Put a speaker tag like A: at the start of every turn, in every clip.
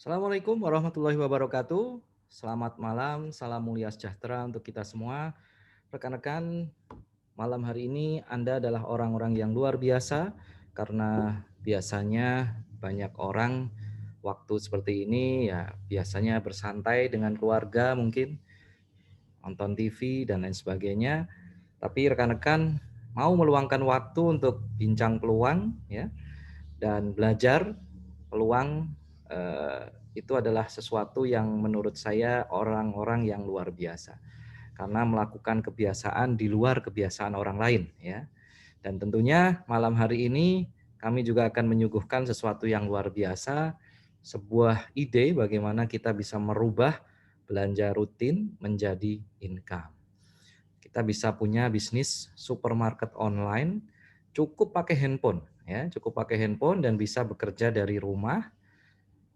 A: Assalamualaikum warahmatullahi wabarakatuh. Selamat malam, salam mulia sejahtera untuk kita semua. Rekan-rekan, malam hari ini Anda adalah orang-orang yang luar biasa karena biasanya banyak orang waktu seperti ini ya biasanya bersantai dengan keluarga mungkin, nonton TV dan lain sebagainya. Tapi rekan-rekan mau meluangkan waktu untuk bincang peluang ya dan belajar peluang itu adalah sesuatu yang menurut saya orang-orang yang luar biasa karena melakukan kebiasaan di luar kebiasaan orang lain ya. Dan tentunya malam hari ini kami juga akan menyuguhkan sesuatu yang luar biasa, sebuah ide bagaimana kita bisa merubah belanja rutin menjadi income. Kita bisa punya bisnis supermarket online cukup pakai handphone ya, cukup pakai handphone dan bisa bekerja dari rumah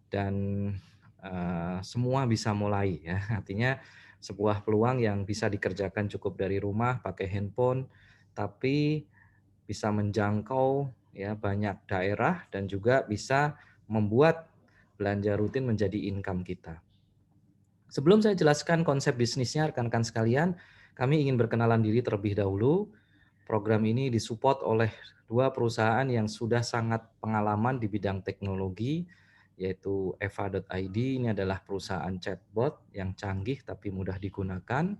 A: dan semua bisa mulai ya. Artinya sebuah peluang yang bisa dikerjakan cukup dari rumah pakai handphone tapi bisa menjangkau ya banyak daerah dan juga bisa membuat belanja rutin menjadi income kita. Sebelum saya jelaskan konsep bisnisnya rekan-rekan sekalian, kami ingin berkenalan diri terlebih dahulu. Program ini disupport oleh dua perusahaan yang sudah sangat pengalaman di bidang teknologi, yaitu Eva.id. Ini adalah perusahaan chatbot yang canggih tapi mudah digunakan.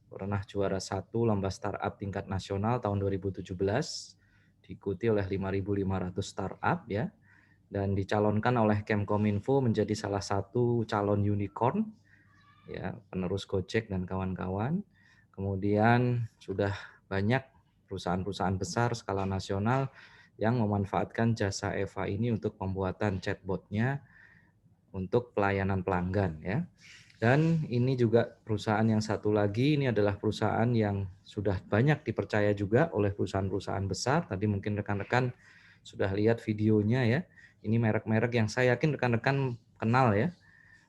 A: Pernah juara satu lomba startup tingkat nasional tahun 2017, diikuti oleh 5.500 startup ya, dan dicalonkan oleh Kemkominfo menjadi salah satu calon unicorn ya, penerus Gojek dan kawan-kawan. Kemudian sudah banyak perusahaan-perusahaan besar skala nasional yang memanfaatkan jasa Eva ini untuk pembuatan chatbotnya untuk pelayanan pelanggan ya. Dan ini juga perusahaan yang satu lagi, ini adalah perusahaan yang sudah banyak dipercaya juga oleh perusahaan-perusahaan besar. Tadi mungkin rekan-rekan sudah lihat videonya ya. Ini merek-merek yang saya yakin rekan-rekan kenal ya.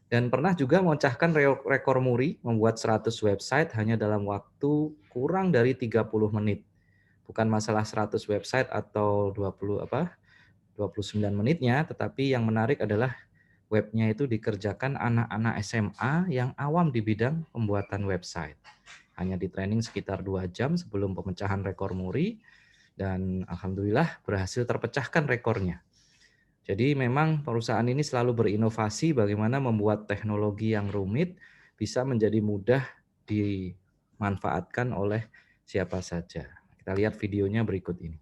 A: Dan pernah juga memecahkan rekor muri membuat 100 website hanya dalam waktu kurang dari 30 menit. Bukan masalah 100 website atau 29 menitnya, tetapi yang menarik adalah webnya itu dikerjakan anak-anak SMA yang awam di bidang pembuatan website. Hanya di training sekitar 2 jam sebelum pemecahan rekor muri dan alhamdulillah berhasil terpecahkan rekornya. Jadi memang perusahaan ini selalu berinovasi bagaimana membuat teknologi yang rumit bisa menjadi mudah dimanfaatkan oleh siapa saja. Kita lihat videonya berikut ini.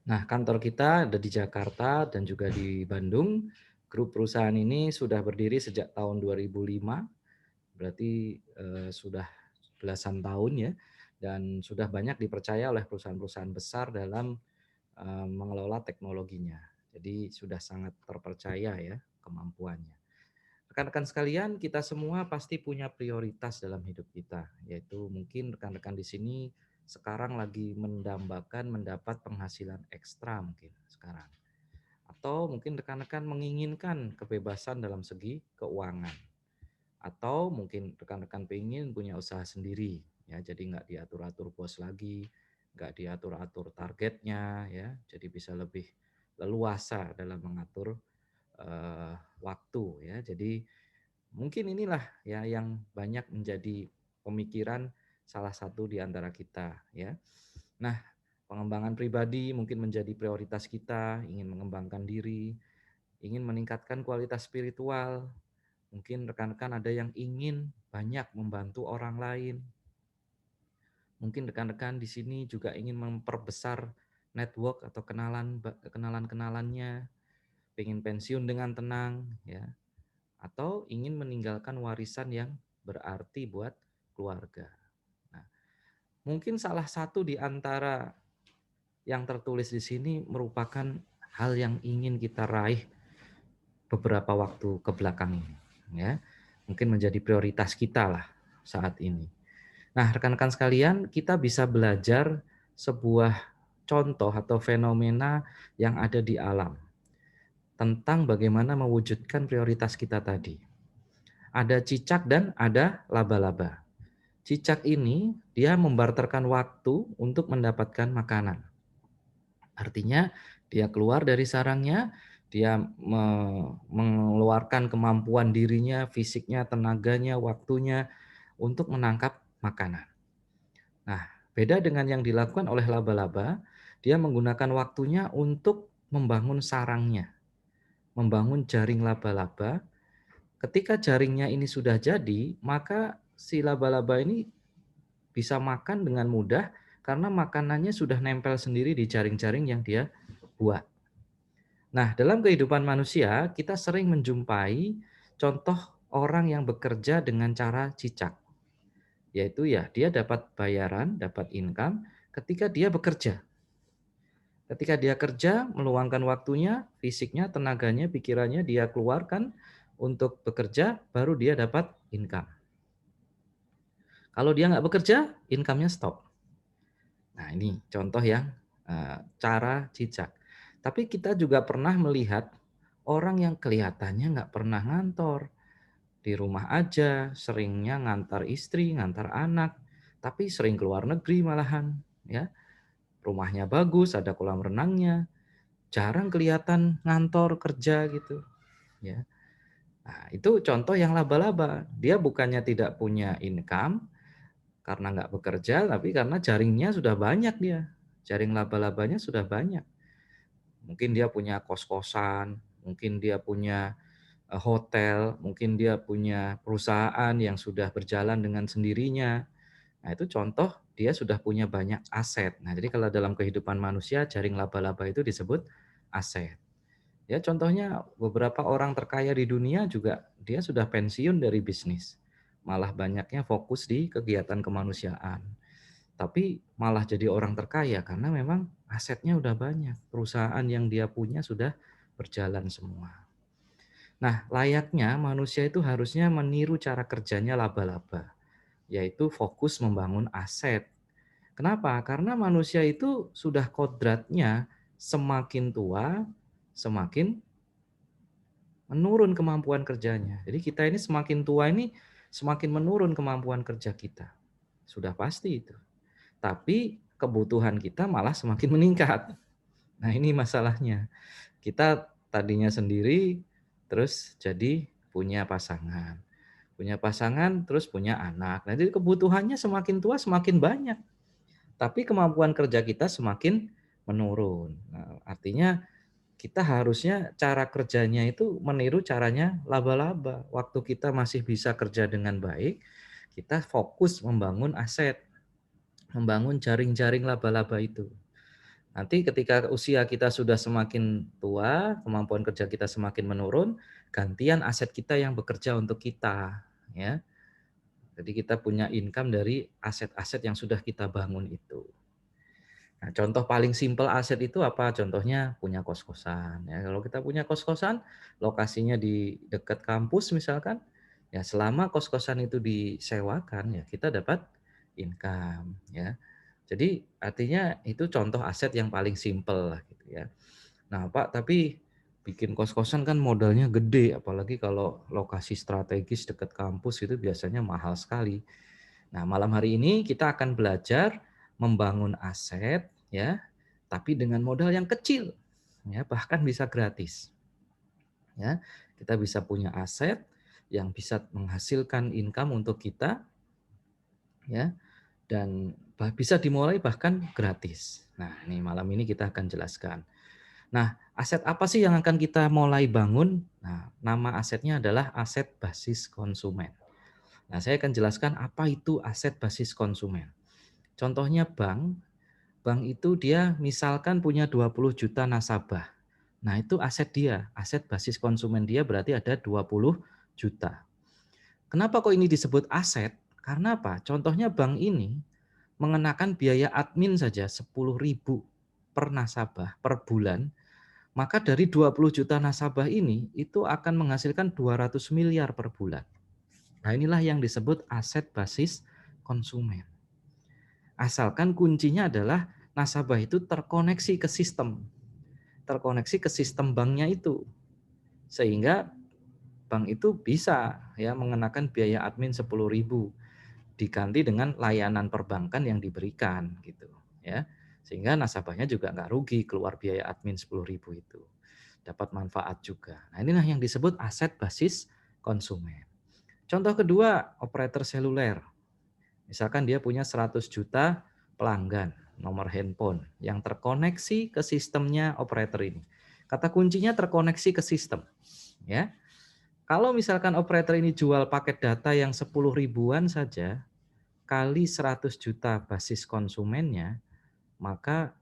A: Nah, kantor kita ada di Jakarta dan juga di Bandung. Grup perusahaan ini sudah berdiri sejak tahun 2005, berarti sudah belasan tahun ya, dan sudah banyak dipercaya oleh perusahaan-perusahaan besar dalam mengelola teknologinya. Jadi sudah sangat terpercaya ya kemampuannya. Rekan-rekan sekalian, kita semua pasti punya prioritas dalam hidup kita, yaitu mungkin rekan-rekan di sini sekarang lagi mendambakan mendapat penghasilan ekstra mungkin sekarang. Atau mungkin rekan-rekan menginginkan kebebasan dalam segi keuangan. Atau mungkin rekan-rekan pengen punya usaha sendiri, ya jadi nggak diatur-atur bos lagi, nggak diatur-atur targetnya, ya jadi bisa lebih leluasa dalam mengatur waktu, ya. Jadi mungkin inilah ya yang banyak menjadi pemikiran salah satu di antara kita, ya. Nah, pengembangan pribadi mungkin menjadi prioritas kita, ingin mengembangkan diri, ingin meningkatkan kualitas spiritual. Mungkin rekan-rekan ada yang ingin banyak membantu orang lain. Mungkin rekan-rekan di sini juga ingin memperbesar network atau kenalan-kenalannya, pengen pensiun dengan tenang ya. atau ingin meninggalkan warisan yang berarti buat keluarga. Nah, mungkin salah satu di antara yang tertulis di sini merupakan hal yang ingin kita raih beberapa waktu ke belakang ini, ya. Mungkin menjadi prioritas kita lah saat ini. Nah, rekan-rekan sekalian, kita bisa belajar sebuah contoh atau fenomena yang ada di alam tentang bagaimana mewujudkan prioritas kita tadi. Ada cicak dan ada laba-laba. Cicak ini dia membarterkan waktu untuk mendapatkan makanan. Artinya dia keluar dari sarangnya, dia mengeluarkan kemampuan dirinya, fisiknya, tenaganya, waktunya untuk menangkap makanan. Nah, beda dengan yang dilakukan oleh laba-laba, dia menggunakan waktunya untuk membangun sarangnya, membangun jaring laba-laba. Ketika jaringnya ini sudah jadi, maka si laba-laba ini bisa makan dengan mudah karena makanannya sudah nempel sendiri di jaring-jaring yang dia buat. Nah, dalam kehidupan manusia, kita sering menjumpai contoh orang yang bekerja dengan cara cicak. Yaitu ya, dia dapat bayaran, dapat income ketika dia bekerja. Ketika dia kerja, meluangkan waktunya, fisiknya, tenaganya, pikirannya dia keluarkan untuk bekerja, baru dia dapat income. Kalau dia nggak bekerja, income-nya stop. Nah, ini contoh yang cara cicak. Tapi kita juga pernah melihat orang yang kelihatannya nggak pernah ngantor. Di rumah aja, seringnya ngantar istri, ngantar anak, tapi sering keluar negeri malahan, ya. Rumahnya bagus, ada kolam renangnya, jarang kelihatan ngantor kerja gitu, ya. Nah, itu contoh yang laba-laba. Dia bukannya tidak punya income karena nggak bekerja, tapi karena jaringnya sudah banyak dia. Jaring laba-labanya sudah banyak. Mungkin dia punya kos-kosan, mungkin dia punya hotel, mungkin dia punya perusahaan yang sudah berjalan dengan sendirinya. Nah, itu contoh dia sudah punya banyak aset. Nah, jadi kalau dalam kehidupan manusia, jaring laba-laba itu disebut aset. Ya, contohnya beberapa orang terkaya di dunia juga dia sudah pensiun dari bisnis. Malah banyaknya fokus di kegiatan kemanusiaan. Tapi malah jadi orang terkaya karena memang asetnya udah banyak. Perusahaan yang dia punya sudah berjalan semua. Nah, layaknya manusia itu harusnya meniru cara kerjanya laba-laba, yaitu fokus membangun aset. Kenapa? Karena manusia itu sudah kodratnya semakin tua, semakin menurun kemampuan kerjanya. Jadi kita ini semakin tua ini semakin menurun kemampuan kerja kita. Sudah pasti itu. Tapi kebutuhan kita malah semakin meningkat. Nah, ini masalahnya. Kita tadinya sendiri terus jadi punya pasangan. Punya pasangan terus punya anak. Nah, jadi kebutuhannya semakin tua semakin banyak. Tapi kemampuan kerja kita semakin menurun. Nah, artinya kita harusnya cara kerjanya itu meniru caranya laba-laba. Waktu kita masih bisa kerja dengan baik, kita fokus membangun aset, membangun jaring-jaring laba-laba itu. Nanti ketika usia kita sudah semakin tua, kemampuan kerja kita semakin menurun, gantian aset kita yang bekerja untuk kita, ya. Jadi kita punya income dari aset-aset yang sudah kita bangun itu. Nah, contoh paling simpel aset itu apa? Contohnya punya kos-kosan. Ya, kalau kita punya kos-kosan, lokasinya di dekat kampus misalkan, ya selama kos-kosan itu disewakan, ya kita dapat income. Ya, jadi artinya itu contoh aset yang paling simpel lah gitu ya. Nah, Pak, tapi bikin kos-kosan kan modalnya gede, apalagi kalau lokasi strategis dekat kampus itu biasanya mahal sekali. Nah, malam hari ini kita akan belajar membangun aset ya, tapi dengan modal yang kecil ya, bahkan bisa gratis. Ya, kita bisa punya aset yang bisa menghasilkan income untuk kita ya, dan bisa dimulai bahkan gratis. Nah, ini malam ini kita akan jelaskan. Nah, aset apa sih yang akan kita mulai bangun? Nah, nama asetnya adalah aset basis konsumen. Nah, saya akan jelaskan apa itu aset basis konsumen. Contohnya bank, bank itu dia misalkan punya 20 juta nasabah. Nah, itu aset dia, aset basis konsumen dia berarti ada 20 juta. Kenapa kok ini disebut aset? Karena apa? Contohnya bank ini mengenakan biaya admin saja 10.000 per nasabah per bulan, maka dari 20 juta nasabah ini itu akan menghasilkan 200 miliar per bulan. Nah, inilah yang disebut aset basis konsumen. Asalkan kuncinya adalah nasabah itu terkoneksi ke sistem. Terkoneksi ke sistem banknya itu. Sehingga bank itu bisa ya mengenakan biaya admin 10.000 diganti dengan layanan perbankan yang diberikan gitu ya. Sehingga nasabahnya juga nggak rugi keluar biaya admin 10.000 itu. Dapat manfaat juga. Nah, inilah yang disebut aset basis konsumen. Contoh kedua, operator seluler. Misalkan dia punya 100 juta pelanggan nomor handphone yang terkoneksi ke sistemnya operator ini. Kata kuncinya terkoneksi ke sistem, ya. Kalau misalkan operator ini jual paket data yang 10 ribuan saja kali 100 juta basis konsumennya, maka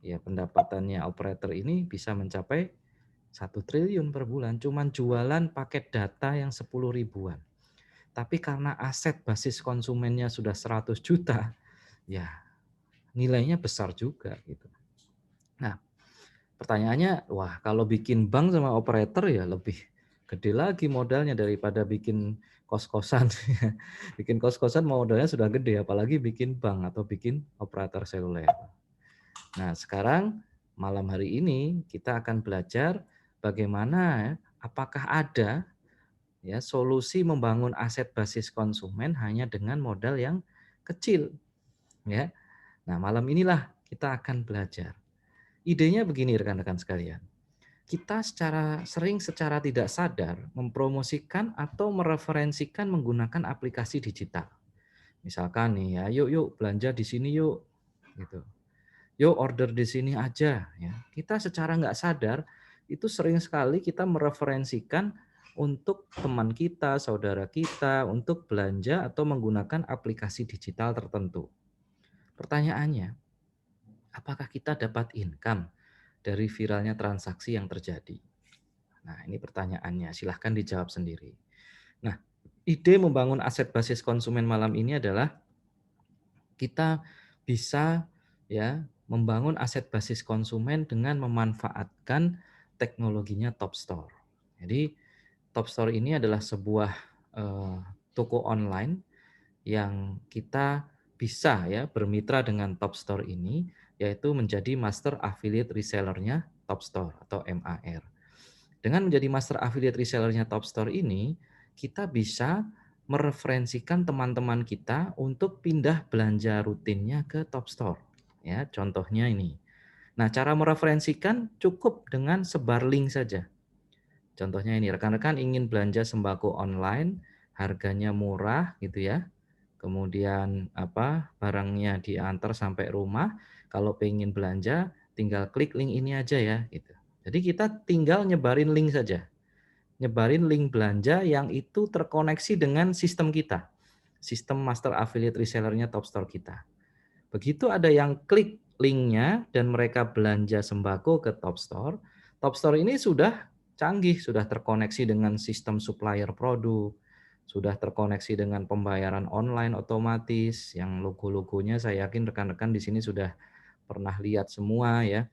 A: ya pendapatannya operator ini bisa mencapai 1 triliun per bulan cuman jualan paket data yang 10 ribuan. Tapi karena aset basis konsumennya sudah 100 juta, ya nilainya besar juga gitu. Nah, pertanyaannya, wah kalau bikin bank sama operator ya lebih gede lagi modalnya daripada bikin kos-kosan. Bikin kos-kosan modalnya sudah gede, apalagi bikin bank atau bikin operator seluler. Nah, sekarang malam hari ini kita akan belajar bagaimana apakah ada ya solusi membangun aset basis konsumen hanya dengan modal yang kecil ya. Nah, malam inilah kita akan belajar. Idenya begini rekan-rekan sekalian. Kita secara tidak sadar mempromosikan atau mereferensikan menggunakan aplikasi digital. Misalkan nih ya, yuk belanja di sini yuk gitu. Yuk order di sini aja ya. Kita secara nggak sadar itu sering sekali kita mereferensikan untuk teman kita, saudara kita untuk belanja atau menggunakan aplikasi digital tertentu. Pertanyaannya, apakah kita dapat income dari viralnya transaksi yang terjadi? Nah, ini pertanyaannya, silahkan dijawab sendiri. Nah, ide membangun aset basis konsumen malam ini adalah kita bisa ya membangun aset basis konsumen dengan memanfaatkan teknologinya Top Store. Jadi Top Store ini adalah sebuah toko online yang kita bisa ya bermitra dengan Top Store ini, yaitu menjadi master affiliate resellernya Top Store atau MAR. Dengan menjadi master affiliate resellernya Top Store ini, kita bisa mereferensikan teman-teman kita untuk pindah belanja rutinnya ke Top Store. Ya, contohnya ini. Nah, cara mereferensikan cukup dengan sebar link saja. Contohnya ini, rekan-rekan ingin belanja sembako online, harganya murah gitu ya. Kemudian barangnya diantar sampai rumah. Kalau pengen belanja, tinggal klik link ini aja ya gitu. Jadi kita tinggal nyebarin link saja. Nyebarin link belanja yang itu terkoneksi dengan sistem kita. Sistem master affiliate resellernya Top Store kita. Begitu ada yang klik linknya dan mereka belanja sembako ke Top Store ini sudah canggih, sudah terkoneksi dengan sistem supplier produk, sudah terkoneksi dengan pembayaran online otomatis, yang logo-logonya saya yakin rekan-rekan di sini sudah pernah lihat semua ya.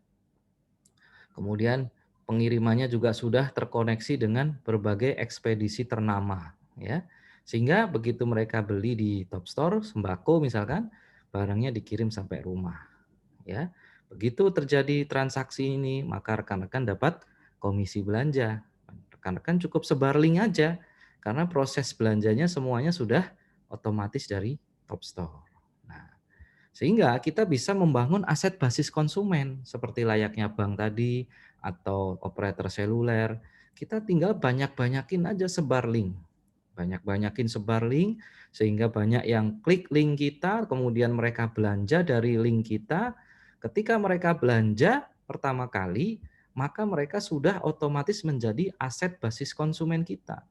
A: Kemudian pengirimannya juga sudah terkoneksi dengan berbagai ekspedisi ternama ya. Sehingga begitu mereka beli di Top Store sembako misalkan, barangnya dikirim sampai rumah ya. Begitu terjadi transaksi ini, maka rekan-rekan dapat komisi belanja. Rekan-rekan cukup sebar link aja karena proses belanjanya semuanya sudah otomatis dari Top Store. Nah, sehingga kita bisa membangun aset basis konsumen seperti layaknya bank tadi atau operator seluler. Kita tinggal banyak-banyakin aja sebar link. Banyak-banyakin sebar link sehingga banyak yang klik link kita, kemudian mereka belanja dari link kita. Ketika mereka belanja pertama kali, maka mereka sudah otomatis menjadi aset basis konsumen kita.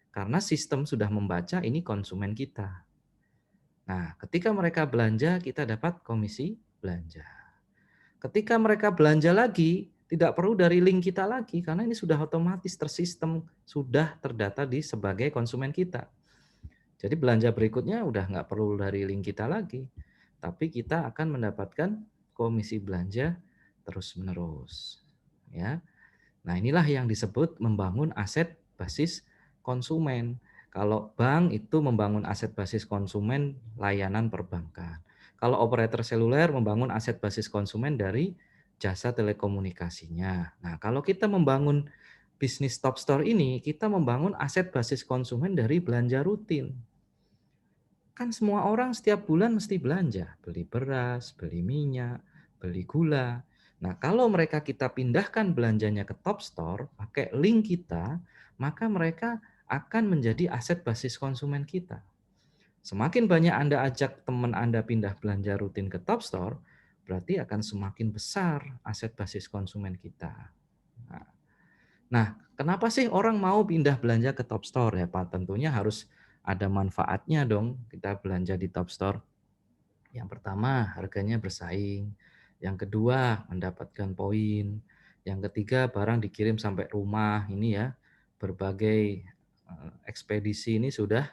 A: Karena sistem sudah membaca ini konsumen kita. Nah, ketika mereka belanja, kita dapat komisi belanja. Ketika mereka belanja lagi, Tidak perlu dari link kita lagi karena ini sudah otomatis tersistem, sudah terdata di sebagai konsumen kita. Jadi belanja berikutnya udah nggak perlu dari link kita lagi, tapi kita akan mendapatkan komisi belanja terus-menerus. Ya. Nah, inilah yang disebut membangun aset basis konsumen. Kalau bank itu membangun aset basis konsumen layanan perbankan. Kalau operator seluler membangun aset basis konsumen dari jasa telekomunikasinya. Nah, kalau kita membangun bisnis top store ini, kita membangun aset basis konsumen dari belanja rutin. Kan semua orang setiap bulan mesti belanja, beli beras, beli minyak, beli gula. Nah, kalau mereka kita pindahkan belanjanya ke Top Store, pakai link kita, maka mereka akan menjadi aset basis konsumen kita. Semakin banyak Anda ajak teman Anda pindah belanja rutin ke Top Store, berarti akan semakin besar aset basis konsumen kita. Nah, kenapa sih orang mau pindah belanja ke Top Store ya Pak? Tentunya harus ada manfaatnya dong kita belanja di Top Store. Yang pertama, harganya bersaing. Yang kedua, mendapatkan poin. Yang ketiga, barang dikirim sampai rumah. Ini ya, berbagai ekspedisi ini sudah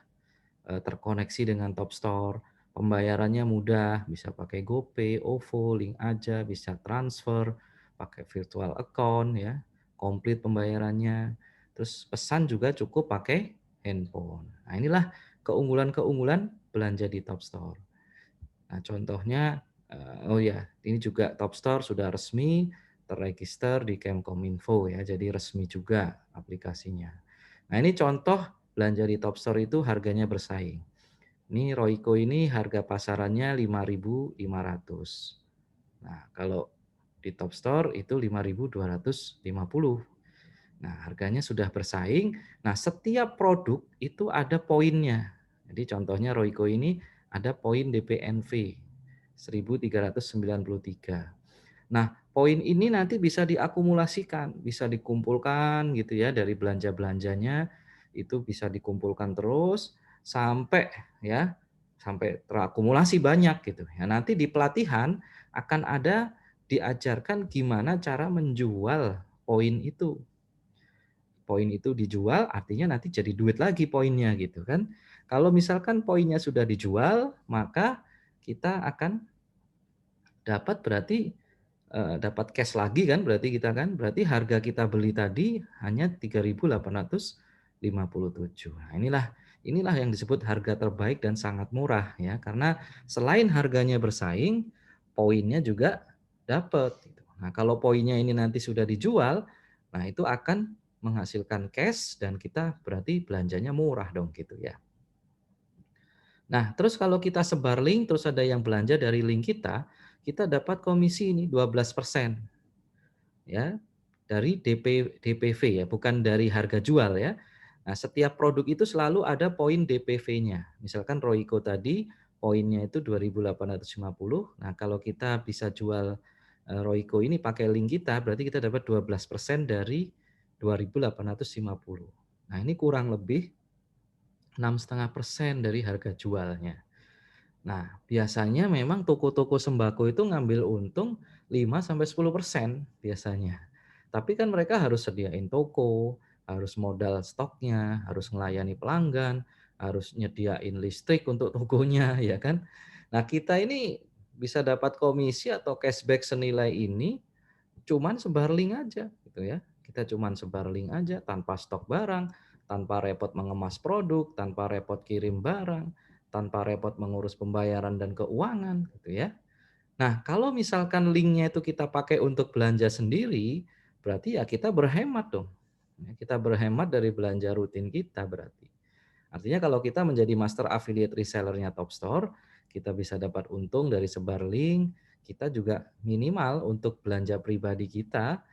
A: terkoneksi dengan Top Store. Pembayarannya mudah, bisa pakai GoPay, OVO, link aja, bisa transfer, pakai virtual account ya, komplit pembayarannya. Terus pesan juga cukup pakai handphone. Nah, inilah keunggulan-keunggulan belanja di Top Store. Nah, contohnya, oh ya, ini juga Top Store sudah resmi terregister di Kemkominfo ya, jadi resmi juga aplikasinya. Nah, ini contoh belanja di Top Store itu harganya bersaing. Ini Royco ini harga pasarannya 5.500. Nah, kalau di Top Store itu 5.250. Nah, harganya sudah bersaing. Nah, setiap produk itu ada poinnya. Jadi contohnya Royco ini ada poin DPNV 1.393. Nah, poin ini nanti bisa diakumulasikan, bisa dikumpulkan gitu ya dari belanja-belanjanya, itu bisa dikumpulkan terus sampai ya sampai terakumulasi banyak gitu. Ya, nanti di pelatihan akan ada diajarkan gimana cara menjual poin itu. Poin itu dijual artinya nanti jadi duit lagi poinnya gitu kan. Kalau misalkan poinnya sudah dijual, maka kita akan dapat berarti dapat cash lagi kan berarti kita kan, berarti harga kita beli tadi hanya 3.857. Nah, inilah yang disebut harga terbaik dan sangat murah ya, karena selain harganya bersaing, poinnya juga dapat gitu. Nah, kalau poinnya ini nanti sudah dijual, nah itu akan menghasilkan cash dan kita berarti belanjanya murah dong gitu ya. Nah, terus kalau kita sebar link, terus ada yang belanja dari link kita dapat komisi ini 12% ya dari DPV ya, bukan dari harga jual ya. Nah, setiap produk itu selalu ada poin DPV-nya. Misalkan Royco tadi poinnya itu 2.850. Nah, kalau kita bisa jual Royco ini pakai link kita, berarti kita dapat 12% dari 2.850. Nah, ini kurang lebih 6,5% dari harga jualnya. Nah, biasanya memang toko-toko sembako itu ngambil untung 5-10% biasanya. Tapi kan mereka harus sediain toko, harus modal stoknya, harus melayani pelanggan, harus nyediain listrik untuk tokonya, ya kan? Nah, kita ini bisa dapat komisi atau cashback senilai ini cuman sebar link aja gitu ya. Kita cuman sebar link aja tanpa stok barang, tanpa repot mengemas produk, tanpa repot kirim barang, tanpa repot mengurus pembayaran dan keuangan gitu ya. Nah, kalau misalkan linknya itu kita pakai untuk belanja sendiri, berarti ya kita berhemat dong. Ya, kita berhemat dari belanja rutin kita berarti. Artinya kalau kita menjadi master affiliate resellernya Top Store, kita bisa dapat untung dari sebar link, kita juga minimal untuk belanja pribadi kita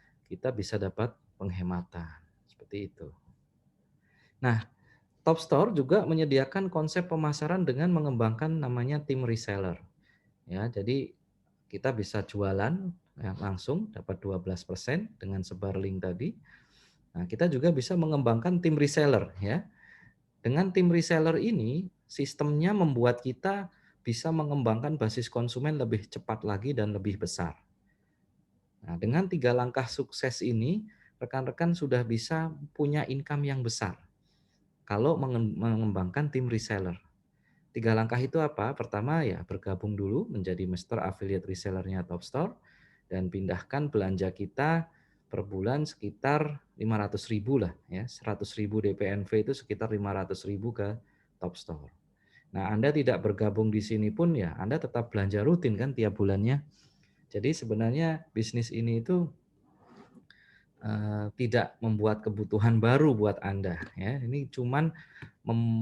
A: bisa dapat penghematan. Seperti itu. Nah, Top Store juga menyediakan konsep pemasaran dengan mengembangkan namanya tim reseller. Ya, jadi kita bisa jualan ya, langsung dapat 12% dengan sebar link tadi. Nah, kita juga bisa mengembangkan tim reseller ya. Dengan tim reseller ini, sistemnya membuat kita bisa mengembangkan basis konsumen lebih cepat lagi dan lebih besar. Nah, dengan 3 langkah sukses ini, rekan-rekan sudah bisa punya income yang besar kalau mengembangkan tim reseller. 3 langkah itu apa? Pertama ya bergabung dulu menjadi master affiliate resellernya Topstore dan pindahkan belanja kita per bulan sekitar 500.000 lah ya, 100.000 DPNV itu sekitar 500.000 ke Topstore. Nah, Anda tidak bergabung di sini pun ya Anda tetap belanja rutin kan tiap bulannya. Jadi sebenarnya bisnis ini itu tidak membuat kebutuhan baru buat Anda ya. Ini cuman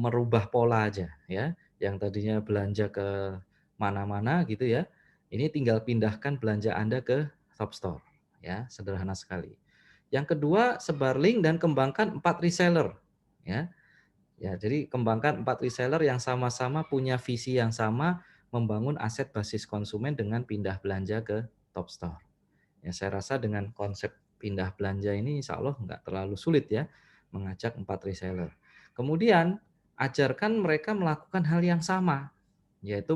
A: merubah pola aja ya. Yang tadinya belanja ke mana-mana gitu ya. Ini tinggal pindahkan belanja Anda ke Topstore ya, sederhana sekali. Yang kedua, sebar link dan kembangkan 4 reseller ya. Ya, jadi kembangkan 4 reseller yang sama-sama punya visi yang sama membangun aset basis konsumen dengan pindah belanja ke Topstore. Ya, saya rasa dengan konsep pindah belanja ini insya Allah nggak terlalu sulit ya mengajak 4 reseller. Kemudian ajarkan mereka melakukan hal yang sama, yaitu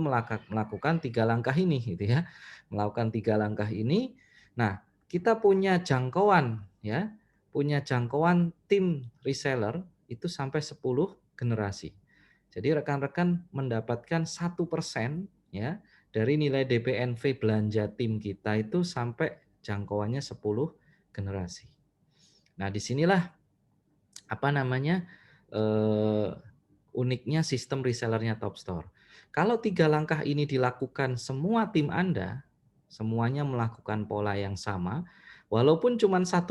A: melakukan 3 langkah ini gitu ya. Melakukan 3 langkah ini. Nah, kita punya jangkauan ya, punya jangkauan tim reseller itu sampai 10 generasi. Jadi rekan-rekan mendapatkan 1% ya dari nilai DPNV belanja tim kita itu sampai jangkauannya 10 generasi. Nah, disinilah apa namanya uniknya sistem resellernya Topstore. Kalau 3 langkah ini dilakukan semua tim Anda, semuanya melakukan pola yang sama, walaupun cuma 1%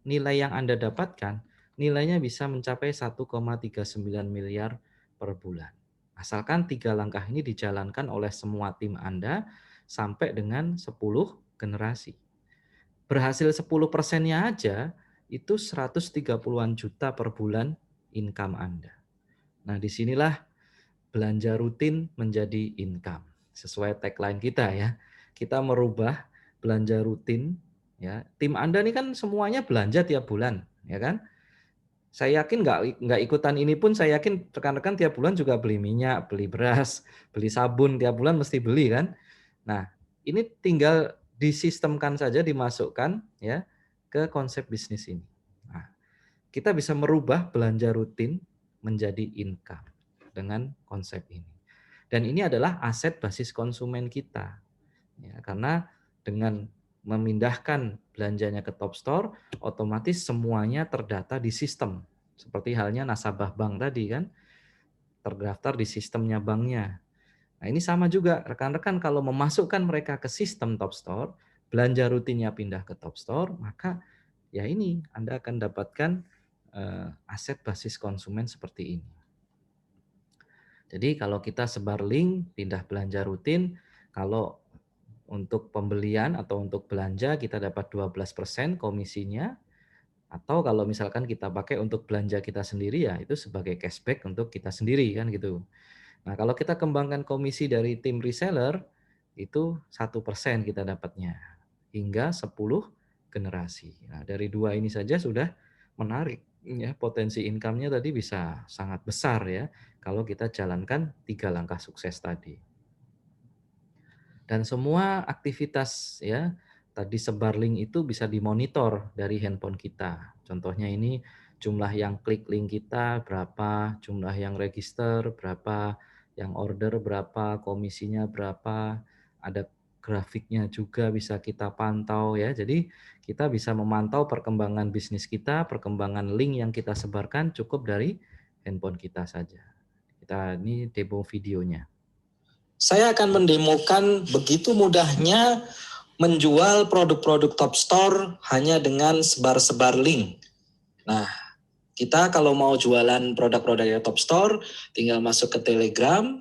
A: nilai yang Anda dapatkan, nilainya bisa mencapai 1,39 miliar per bulan. Asalkan 3 langkah ini dijalankan oleh semua tim Anda sampai dengan 10 generasi. Berhasil 10%-nya aja, itu 130-an juta per bulan income Anda. Nah, disinilah belanja rutin menjadi income. Sesuai tagline kita ya. Kita merubah belanja rutin ya. Tim Anda nih kan semuanya belanja tiap bulan, ya kan? Saya yakin nggak ikutan ini pun saya yakin rekan-rekan tiap bulan juga beli minyak, beli beras, beli sabun tiap bulan mesti beli kan. Nah, ini tinggal disistemkan saja dimasukkan ya ke konsep bisnis ini. Nah, kita bisa merubah belanja rutin menjadi income dengan konsep ini. Dan ini adalah aset basis konsumen kita. Ya, karena dengan memindahkan belanjanya ke Topstore, otomatis semuanya terdata di sistem. Seperti halnya nasabah bank tadi kan, terdaftar di sistemnya banknya. Nah, ini sama juga rekan-rekan kalau memasukkan mereka ke sistem Topstore, belanja rutinnya pindah ke Topstore, maka ya ini Anda akan dapatkan aset basis konsumen seperti ini. Jadi kalau kita sebar link, pindah belanja rutin, kalau untuk pembelian atau untuk belanja kita dapat 12% komisinya, atau kalau misalkan kita pakai untuk belanja kita sendiri ya itu sebagai cashback untuk kita sendiri kan gitu. Nah, kalau kita kembangkan komisi dari tim reseller itu 1% kita dapatnya hingga 10 generasi. Nah, dari dua ini saja sudah menarik ya, potensi income-nya tadi bisa sangat besar ya kalau kita jalankan 3 langkah sukses tadi. Dan semua aktivitas ya tadi sebar link itu bisa dimonitor dari handphone kita. Contohnya ini jumlah yang klik link kita berapa, jumlah yang register berapa, yang order berapa, komisinya berapa, ada grafiknya juga bisa kita pantau ya. Jadi kita bisa memantau perkembangan bisnis kita, perkembangan link yang kita sebarkan cukup dari handphone kita saja. Kita ini demo videonya.
B: Saya akan mendemokan begitu mudahnya menjual produk-produk Topstore hanya dengan sebar-sebar link. Nah, kita kalau mau jualan produk-produknya Topstore, tinggal masuk ke Telegram,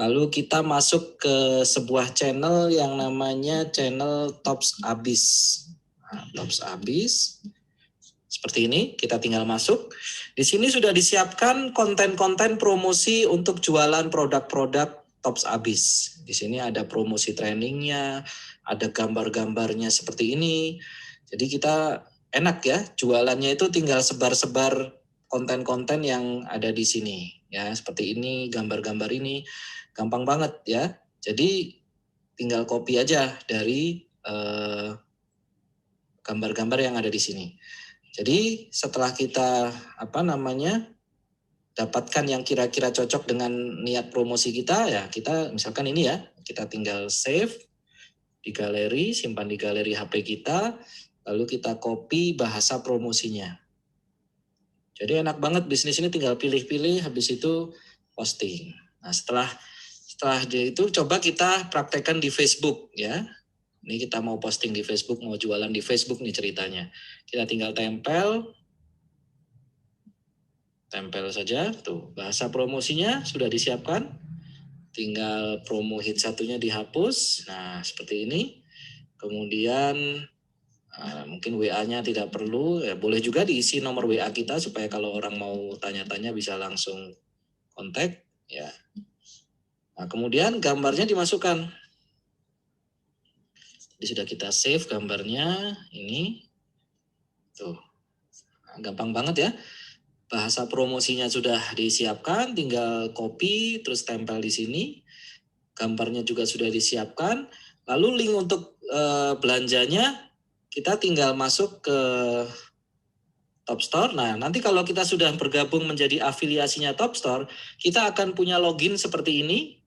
B: lalu kita masuk ke sebuah channel yang namanya channel Tops Abis. Nah, Tops Abis. Seperti ini, kita tinggal masuk. Di sini sudah disiapkan konten-konten promosi untuk jualan produk-produk Tops Abis. Di sini ada promosi trainingnya, ada gambar-gambarnya seperti ini. Jadi kita enak ya, jualannya itu tinggal sebar-sebar konten-konten yang ada di sini. Ya, seperti ini, gambar-gambar ini. Gampang banget ya. Jadi tinggal copy aja dari gambar-gambar yang ada di sini. Jadi setelah kita dapatkan yang kira-kira cocok dengan niat promosi kita, ya kita misalkan ini ya, kita tinggal save di galeri, simpan di galeri HP kita, lalu kita copy bahasa promosinya. Jadi enak banget bisnis ini, tinggal pilih-pilih, habis itu posting. Nah setelah itu coba kita praktekkan di Facebook ya. Ini kita mau posting di Facebook, mau jualan di Facebook nih ceritanya. Kita tinggal tempel saja, tuh bahasa promosinya sudah disiapkan. Tinggal promo hit satunya dihapus. Nah seperti ini. Kemudian mungkin WA-nya tidak perlu, ya boleh juga diisi nomor WA kita supaya kalau orang mau tanya-tanya bisa langsung kontak ya. Nah, kemudian gambarnya dimasukkan. Jadi sudah kita save gambarnya ini. Tuh. Nah, gampang banget ya. Bahasa promosinya sudah disiapkan, tinggal copy terus tempel di sini. Gambarnya juga sudah disiapkan. Lalu link untuk belanjanya kita tinggal masuk ke Top Store. Nah, nanti kalau kita sudah bergabung menjadi afiliasinya Top Store, kita akan punya login seperti ini.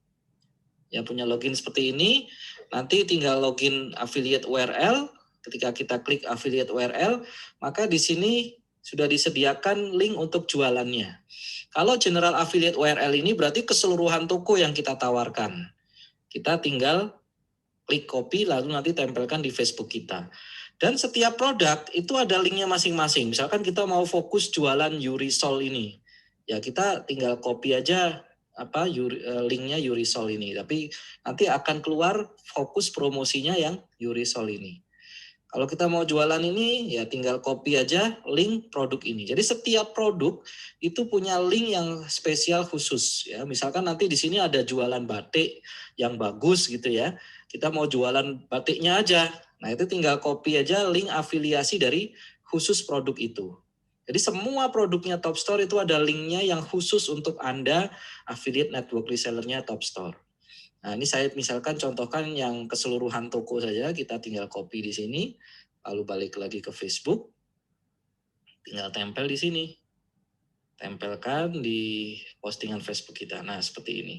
B: Ya, punya login seperti ini. Nanti tinggal login affiliate URL. Ketika kita klik affiliate URL, maka di sini sudah disediakan link untuk jualannya. Kalau general affiliate URL ini berarti keseluruhan toko yang kita tawarkan. Kita tinggal klik copy lalu nanti tempelkan di Facebook kita. Dan setiap produk itu ada linknya masing-masing. Misalkan kita mau fokus jualan Yurisol ini, ya kita tinggal copy aja linknya Yurisol ini. Tapi nanti akan keluar fokus promosinya yang Yurisol ini. Kalau kita mau jualan ini, ya tinggal copy aja link produk ini. Jadi setiap produk itu punya link yang spesial khusus. Ya, misalkan nanti di sini ada jualan batik yang bagus gitu ya. Kita mau jualan batiknya aja. Nah itu tinggal copy aja link afiliasi dari khusus produk itu. Jadi semua produknya Top Store itu ada linknya yang khusus untuk Anda affiliate network resellernya Top Store. Nah ini saya misalkan contohkan yang keseluruhan toko saja, kita tinggal copy di sini, lalu balik lagi ke Facebook, tinggal tempel di sini, tempelkan di postingan Facebook kita. Nah seperti ini.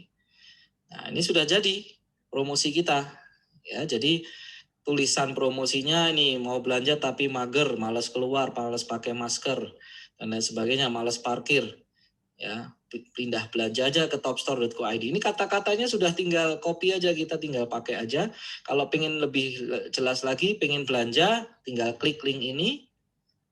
B: Nah ini sudah jadi promosi kita, ya. Jadi tulisan promosinya ini mau belanja tapi mager, malas keluar, malas pakai masker dan lain sebagainya, malas parkir, ya pindah belanja aja ke topstore.co.id. Ini kata-katanya sudah tinggal copy aja, kita tinggal pakai aja. Kalau pengen lebih jelas lagi, pengen belanja, tinggal klik link ini,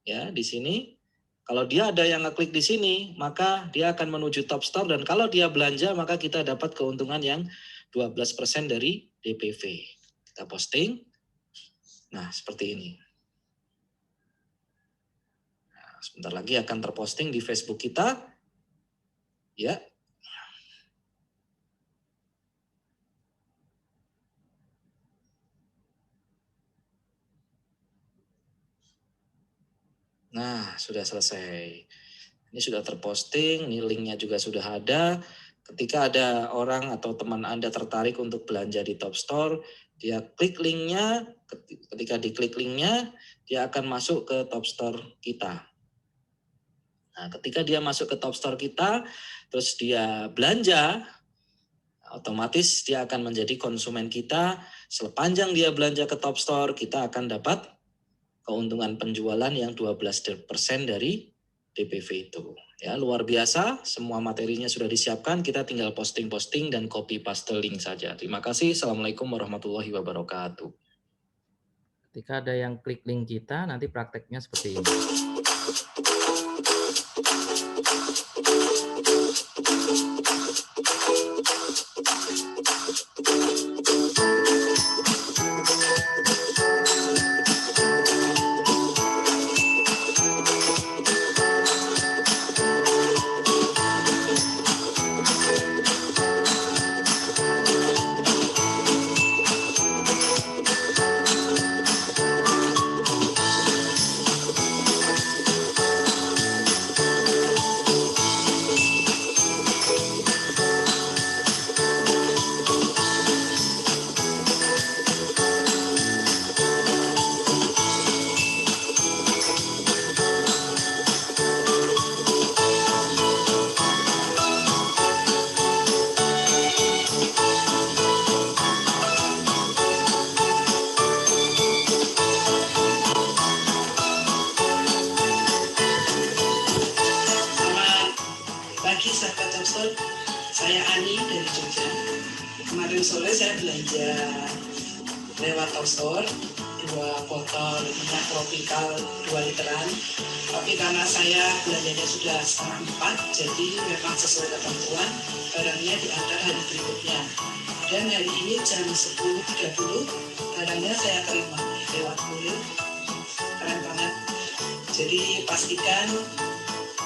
B: ya di sini. Kalau dia ada yang ngeklik di sini, maka dia akan menuju Top Store dan kalau dia belanja maka kita dapat keuntungan yang 12% dari DPV. Kita posting. Nah, seperti ini. Nah, sebentar lagi akan terposting di Facebook kita. Ya. Nah, sudah selesai. Ini sudah terposting, ini linknya juga sudah ada. Ketika ada orang atau teman Anda tertarik untuk belanja di Top Store, dia klik linknya, ketika diklik linknya, dia akan masuk ke Top Store kita. Nah, ketika dia masuk ke Top Store kita, terus dia belanja, otomatis dia akan menjadi konsumen kita. Sepanjang dia belanja ke Top Store, kita akan dapat keuntungan penjualan yang 12% dari DPV itu. Ya, luar biasa, semua materinya sudah disiapkan, kita tinggal posting-posting dan copy paste link saja. Terima kasih. Assalamualaikum warahmatullahi wabarakatuh.
A: Ketika ada yang klik link kita, nanti prakteknya seperti ini.
C: pagi sahabat Topstore, saya Ani dari Jogja. Kemarin sore saya belanja lewat Topstore 2 botol minyak tropikal 2 literan. Tapi karena saya belanjanya sudah 3:30, jadi memang sesuai ketentuan barangnya diantar hari berikutnya. Dan hari ini jam 10.30 barangnya saya terima lewat kurir. Keren banget. Jadi pastikan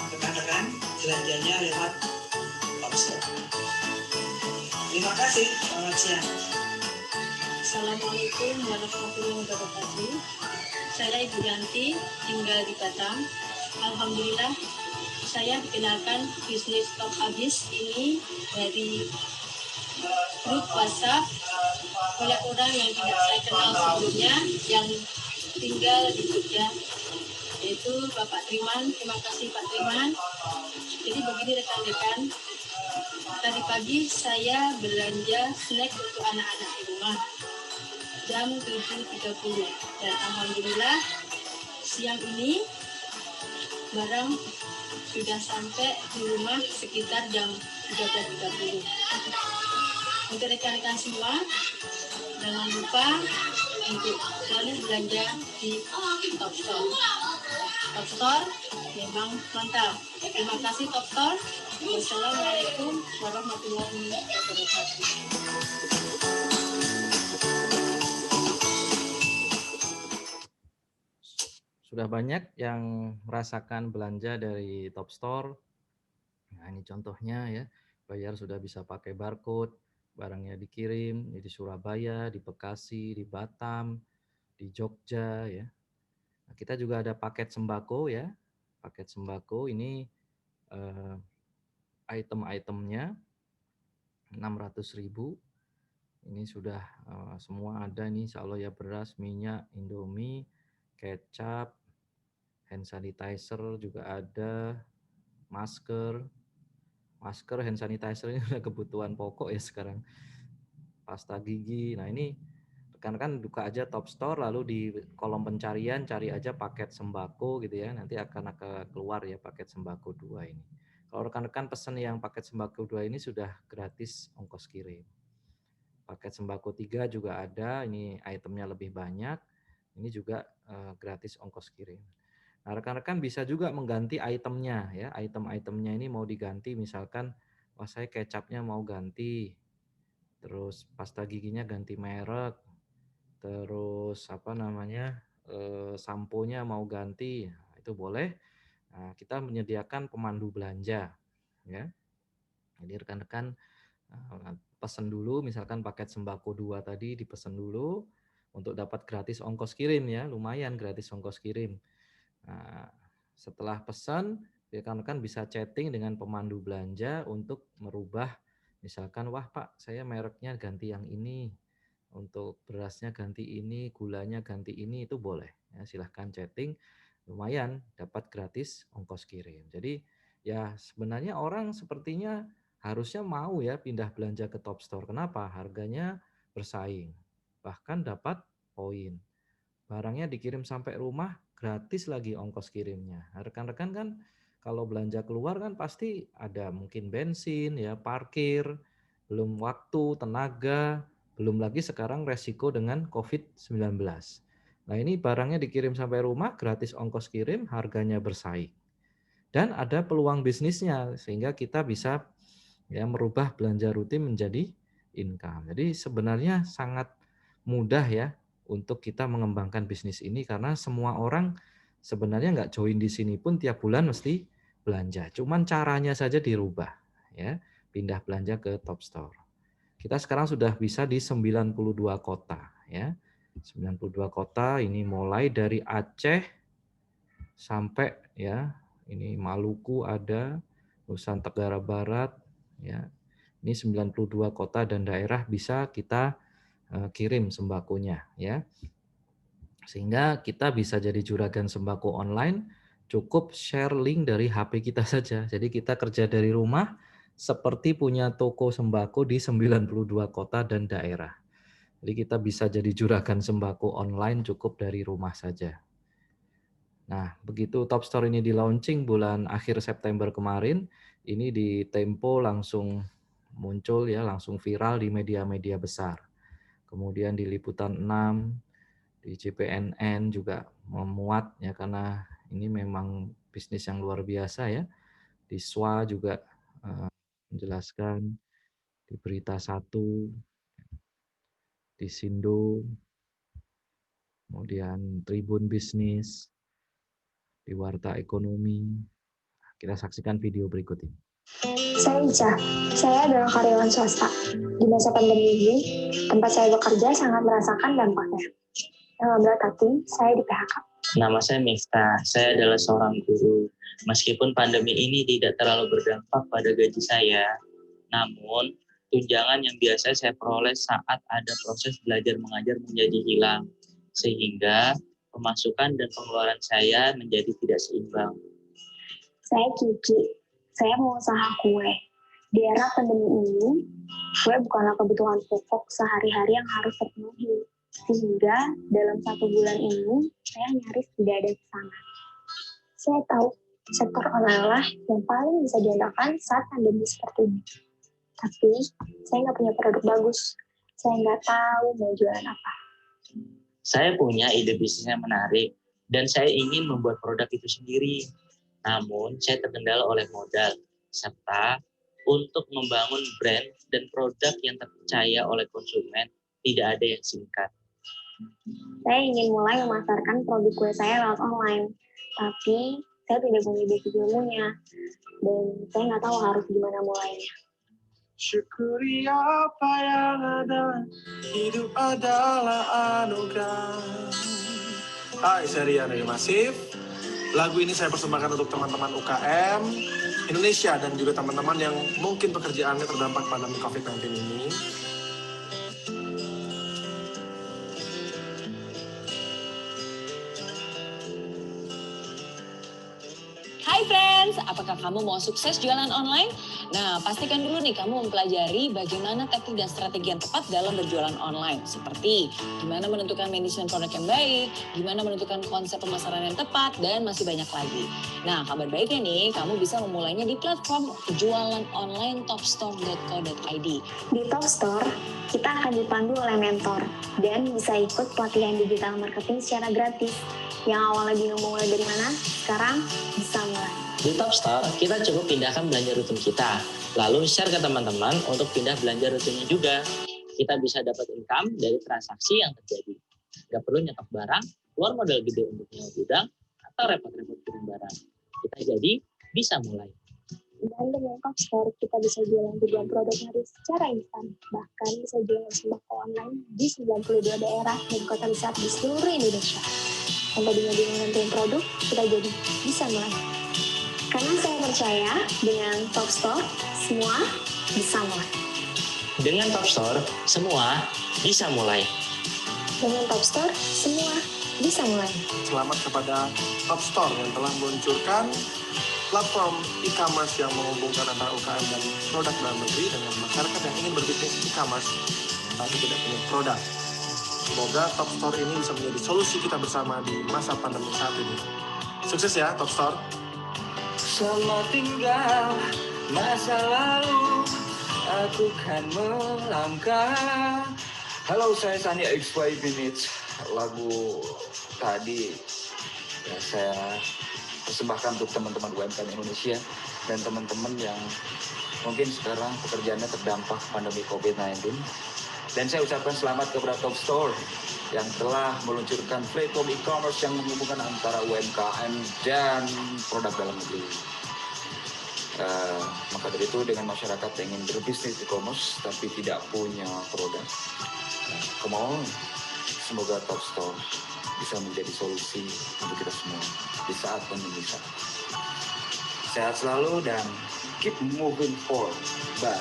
C: rekan-rekan belanjanya lewat Topstore. Terima kasih, selamat siang.
D: Assalamualaikum warahmatullahi wabarakatuh. Saya Ibu Yanti, tinggal di Batam. Alhamdulillah, saya dikenalkan bisnis stok habis ini dari grup WhatsApp oleh orang yang tidak saya kenal sebelumnya yang tinggal di Jogja, yaitu Bapak Triman. Terima kasih Pak Triman. Jadi begini rekan-rekan, tadi pagi saya belanja snack untuk anak-anak di rumah jam 7.30 dan alhamdulillah siang ini barang sudah sampai di rumah sekitar jam 13.30. Untuk rekan-rekan semua, jangan lupa untuk selalu belanja di Topstore. Topstore memang mantap. Terima kasih Topstore. Wassalamualaikum warahmatullahi wabarakatuh.
A: Sudah banyak yang merasakan belanja dari Topstore. Nah, ini contohnya ya, bayar sudah bisa pakai barcode, barangnya dikirim di Surabaya, di Bekasi, di Batam, di Jogja ya. Nah, kita juga ada paket sembako ya. Paket sembako ini item-itemnya 600.000. Ini sudah semua ada nih, insya Allah ya, beras, minyak, Indomie, kecap, hand sanitizer juga ada, masker, hand sanitizer ini udah kebutuhan pokok ya sekarang. Pasta gigi. Nah, ini rekan-rekan buka aja Topstore, lalu di kolom pencarian cari aja paket sembako gitu ya. Nanti akan keluar ya paket sembako 2 ini. Kalau rekan-rekan pesan yang paket sembako 2 ini sudah gratis ongkos kirim. Paket sembako 3 juga ada, ini itemnya lebih banyak. Ini juga gratis ongkos kirim. Nah, rekan-rekan bisa juga mengganti itemnya ya. Item-itemnya ini mau diganti, misalkan wah saya kecapnya mau ganti. Terus pasta giginya ganti merek. Terus apa namanya? Samponya mau ganti. Nah, itu boleh. Nah, kita menyediakan pemandu belanja ya. Jadi rekan-rekan pesan dulu, misalkan paket sembako 2 tadi dipesan dulu untuk dapat gratis ongkos kirim ya. Lumayan gratis ongkos kirim. Nah, setelah pesan, rekan-rekan bisa chatting dengan pemandu belanja untuk merubah, misalkan, wah Pak, saya mereknya ganti yang ini, untuk berasnya ganti ini, gulanya ganti ini, itu boleh. Ya, silahkan chatting, lumayan dapat gratis ongkos kirim. Jadi ya sebenarnya orang sepertinya harusnya mau ya pindah belanja ke Topstore. Kenapa? Harganya bersaing, bahkan dapat poin. Barangnya dikirim sampai rumah, gratis lagi ongkos kirimnya. Nah, rekan-rekan kan kalau belanja keluar kan pasti ada mungkin bensin, ya parkir, belum waktu, tenaga, belum lagi sekarang resiko dengan COVID-19. Nah, ini barangnya dikirim sampai rumah, gratis ongkos kirim, harganya bersaing. Dan ada peluang bisnisnya sehingga kita bisa ya merubah belanja rutin menjadi income. Jadi sebenarnya sangat mudah ya untuk kita mengembangkan bisnis ini, karena semua orang sebenarnya nggak join di sini pun tiap bulan mesti belanja. Cuman caranya saja dirubah ya, pindah belanja ke Topstore. Kita sekarang sudah bisa di 92 kota ya. 92 kota ini mulai dari Aceh sampai ya ini Maluku ada, Nusa Tenggara Barat ya. Ini 92 kota dan daerah bisa kita kirim sembakonya ya. Sehingga kita bisa jadi juragan sembako online, cukup share link dari HP kita saja. Jadi kita kerja dari rumah seperti punya toko sembako di 92 kota dan daerah. Jadi kita bisa jadi juragan sembako online cukup dari rumah saja. Nah, begitu Topstore ini di launching bulan akhir September kemarin, Ini di Tempo langsung muncul ya, langsung viral di media-media besar. Kemudian di Liputan 6, di JPNN juga memuat ya, karena ini memang bisnis yang luar biasa ya. Di SWA juga menjelaskan, di Berita Satu, di Sindo, kemudian Tribun Bisnis, di Warta Ekonomi. Kita saksikan video berikut ini.
E: Saya Ica, saya adalah karyawan swasta. Di masa pandemi ini, tempat saya bekerja sangat merasakan dampaknya. Dengan berat hati, saya di PHK.
F: Nama saya Miftah, saya adalah seorang guru. Meskipun pandemi ini tidak terlalu berdampak pada gaji saya, namun tunjangan yang biasa saya peroleh saat ada proses belajar mengajar menjadi hilang, sehingga pemasukan dan pengeluaran saya menjadi tidak seimbang.
E: Saya Kiki, saya pengusaha kue. Di era pandemi ini, kue bukanlah kebutuhan pokok sehari-hari yang harus terpenuhi. Sehingga dalam 1 bulan ini, saya nyaris tidak ada pesanan. Saya tahu sektor online lah yang paling bisa diandalkan saat pandemi seperti ini. Tapi saya nggak punya produk bagus. Saya nggak tahu mau jualan apa.
F: Saya punya ide bisnis yang menarik dan saya ingin membuat produk itu sendiri. Namun saya terkendala oleh modal serta untuk membangun brand dan produk yang terpercaya oleh konsumen tidak ada yang singkat.
E: Saya ingin mulai memasarkan produk kue saya lewat online, tapi saya tidak punya basic ilmunya dan saya nggak tahu harus gimana mulainya.
G: Syukuri apa yang ada, hidup adalah anugerah. Hai, saya Rian dari Masif. Lagu ini saya persembahkan untuk teman-teman UKM Indonesia dan juga teman-teman yang mungkin pekerjaannya terdampak pandemi COVID-19 ini.
H: Hai friends, apakah kamu mau sukses jualan online? Nah, pastikan dulu nih kamu mempelajari bagaimana teknik dan strategi yang tepat dalam berjualan online. Seperti gimana menentukan manajemen produk yang baik, gimana menentukan konsep pemasaran yang tepat, dan masih banyak lagi. Nah, kabar baiknya nih, kamu bisa memulainya di platform jualan online topstore.co.id.
E: Di Topstore, kita akan dipandu oleh mentor dan bisa ikut pelatihan digital marketing secara gratis. Yang awalnya bingung mulai dari mana, sekarang bisa mulai.
F: Di Topstore, kita cukup pindahkan belanja rutin kita, lalu share ke teman-teman untuk pindah belanja rutinnya juga. Kita bisa dapat income dari transaksi yang terjadi. Gak perlu nyetok barang, keluar modal gede untuk nyewa gudang, atau repot-repot kirim barang. Kita jadi bisa mulai.
E: Dan dengan Topstore, kita bisa jualan ribuan produk hari secara instan. Bahkan bisa jualan sembako online di 92 daerah dan kota besar di seluruh Indonesia. Tanpa bingung nentuin produk, kita jadi bisa mulai. Karena saya percaya dengan Topstore, semua bisa mulai.
F: Dengan Topstore, semua bisa mulai.
E: Dengan Topstore, semua bisa mulai.
G: Selamat kepada Topstore yang telah meluncurkan platform e-commerce yang menghubungkan antara UKM dan produk dalam negeri dengan masyarakat yang ingin berbisnis e-commerce tapi tidak punya produk. Semoga Topstore ini bisa menjadi solusi kita bersama di masa pandemi saat ini. Sukses ya Topstore.
I: Semua tinggal masa lalu, aku kan melangkah. Halo, saya Sani X5 Minutes. Lagu tadi ya saya persembahkan untuk teman-teman UMKM Indonesia dan teman-teman yang mungkin sekarang pekerjaannya terdampak pandemi COVID-19. Dan saya ucapkan selamat kepada Topstore yang telah meluncurkan platform e-commerce yang menghubungkan antara UMKM dan produk dalam negeri. Maka dari itu dengan masyarakat yang ingin berbisnis e-commerce tapi tidak punya produk, come on, semoga Topstore bisa menjadi solusi untuk kita semua di saat pandemi saat. Sehat selalu dan keep moving forward. Bye.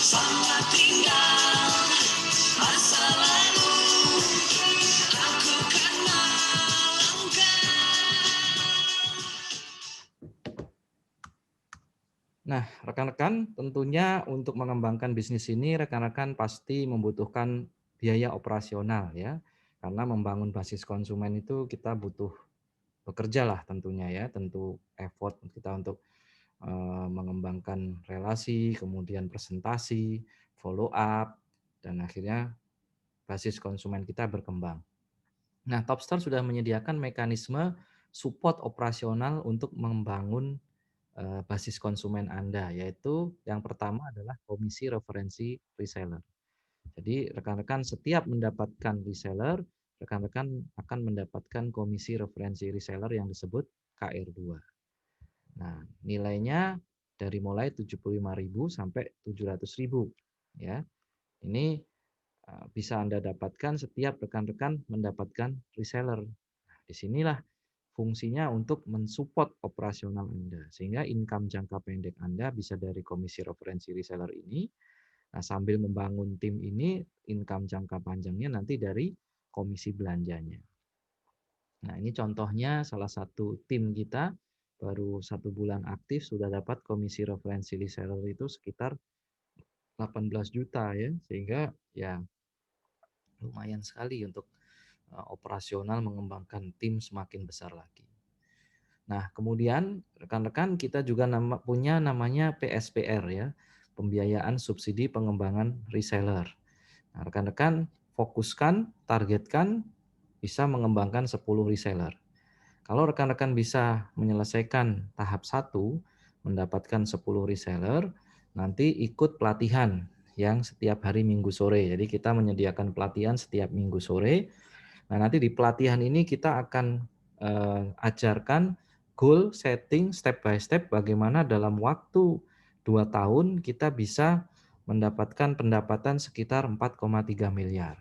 C: Selamat tinggal masa lalu, aku kan melangkah.
A: Nah, rekan-rekan, tentunya untuk mengembangkan bisnis ini, rekan-rekan pasti membutuhkan biaya operasional ya. Karena membangun basis konsumen itu kita butuh bekerja lah tentunya ya, tentu effort kita untuk mengembangkan relasi, kemudian presentasi, follow up, dan akhirnya basis konsumen kita berkembang. Nah, Topstore sudah menyediakan mekanisme support operasional untuk membangun basis konsumen Anda, yaitu yang pertama adalah komisi referensi reseller. Jadi rekan-rekan setiap mendapatkan reseller, rekan-rekan akan mendapatkan komisi referensi reseller yang disebut KR2. Nah, nilainya dari mulai 75.000 sampai 700.000 ya. Ini bisa Anda dapatkan setiap rekan-rekan mendapatkan reseller. Nah, disinilah fungsinya untuk mensupport operasional Anda, sehingga income jangka pendek Anda bisa dari komisi referensi reseller ini. Nah, sambil membangun tim ini, income jangka panjangnya nanti dari komisi belanjanya. Nah, ini contohnya salah satu tim kita baru 1 bulan aktif sudah dapat komisi referensi reseller itu sekitar 18 juta ya, sehingga ya lumayan sekali untuk operasional mengembangkan tim semakin besar lagi. Nah, kemudian rekan-rekan kita juga punya namanya PSPR ya, pembiayaan subsidi pengembangan reseller. Nah, rekan-rekan fokuskan, targetkan bisa mengembangkan 10 reseller. Kalau rekan-rekan bisa menyelesaikan tahap 1, mendapatkan 10 reseller, nanti ikut pelatihan yang setiap hari Minggu sore. Jadi kita menyediakan pelatihan setiap Minggu sore. Nah, nanti di pelatihan ini kita akan ajarkan goal setting step by step bagaimana dalam waktu 2 tahun kita bisa mendapatkan pendapatan sekitar 4,3 miliar.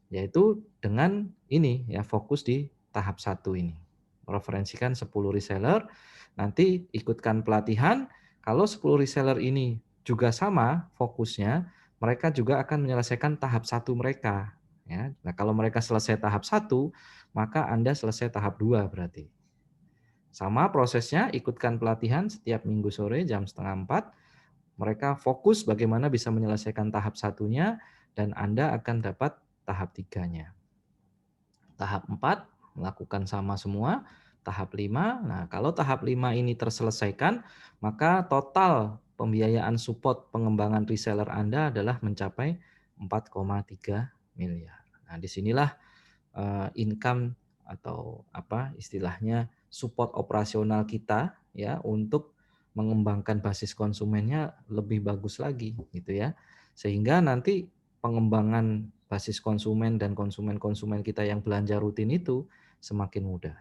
A: Yaitu dengan ini ya, fokus di tahap 1 ini. Referensikan 10 reseller, nanti ikutkan pelatihan. Kalau 10 reseller ini juga sama fokusnya, mereka juga akan menyelesaikan tahap 1 mereka. Ya. Nah, kalau mereka selesai tahap 1, maka Anda selesai tahap 2 berarti. Sama prosesnya, ikutkan pelatihan setiap Minggu sore jam 3:30. Mereka fokus bagaimana bisa menyelesaikan tahap 1-nya, dan Anda akan dapat tahap 3-nya. Tahap 4, melakukan sama semua. Tahap 5, nah kalau tahap 5 ini terselesaikan, maka total pembiayaan support pengembangan reseller Anda adalah mencapai 4,3 miliar. Nah, disinilah income atau apa istilahnya support operasional kita ya untuk mengembangkan basis konsumennya lebih bagus lagi gitu ya. Sehingga nanti pengembangan basis konsumen dan konsumen-konsumen kita yang belanja rutin itu semakin mudah.